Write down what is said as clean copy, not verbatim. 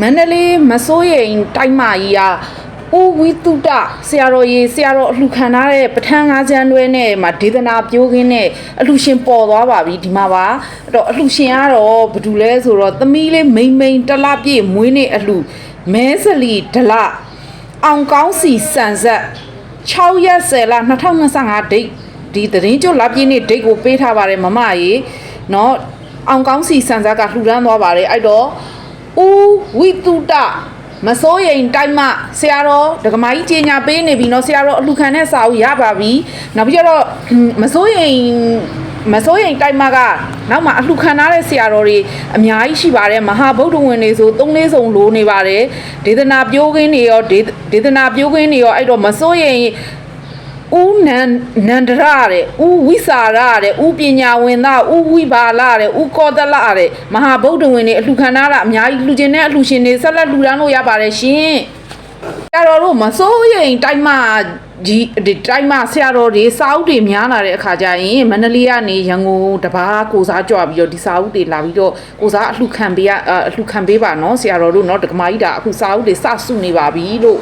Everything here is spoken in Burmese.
မန္တလေးမစိုးရိမ်တိုက်မကြီးကဦးဝိတုဒဆရာတော်ကြီးဆရာတော်အလှခံထားတဲ့ပဋ္ဌာန်း၅ချမ်းတွဲနဲ့မှာဒေသနာပြိုးခင်းနဲ့အလှရှင်ပေါ်သွားပါပြီဒီမှာပါအဲ့တော့အလှရှင်ကတော့ဘာတူလဲဆိုတော့သမီးလေးမိန်တလပြည့်မွေးနေ့အလှမဲစလီဒလအောင်ကောင်းစီစံဆက်6ရက်10လ2025ဒိတ်ဒီသတင်းကြိုလာပြည့်နေ့ဒိတ်ကိုပေးထားပါတယ်မမကြီးเนาะအောင်ကောင်းစီစံဆက်ကလှူဒန်းသွားပါတယ်အဲ့တော့ဦးဝိတုဒမစိုးရိမ်တိုက်မဆရာတော်ဒကမာကြီးကြေညာပေးနေပြီเนาะဆရာတော်အလှခံတဲ့စာအုပ်ရပါပြီနောက်ပြီးတော့မစိုးရိမ်တိုက်မကနောက်မှအလှခံထားတဲ့ဆရာတော်တွေအများကြီးရှိပါတယ်မဟာဗုဒ္ဓဝင်တွေဆို3-4စုံလိုနေပါတယ်ဒေသနာပြိုးခင်းတွေရောဒေသနာပြိုးခင်းတွေရောအဲ့တော့မစိုးရိမ်ဦးနန္ဒရတဲ့ဦးဝိစာရတဲ့ဦးပညာဝင်သားဦးဝိပါလတဲ့ဦးကောသလတဲ့မဟာဗုဒ္ဓဝင်တွေအလှခံထားတာအများကြီးလှူခြင်းနဲ့အလှရှင်တွေဆက်လက်လှူဒန်းလို့ရပါတယ်ရှင်ဆရာတော်တို့မစိုးရိမ်တိုက်မကြီးတိုက်မဆရာတော်တွေစာအုပ်တွေများလာတဲ့အခါကျရင်မန္တလေးကနေရန်ကုန်တပါးကိုစားကြွပြီးတော့ဒီစာအုပ်တွေလာပြီးတော့ကိုစားအလှခံပေးပါနော်ဆရာတော်တို့เนาะဒကမာကြီးဒါအခုစာအုပ်တွေစစုနေပါပြီလို့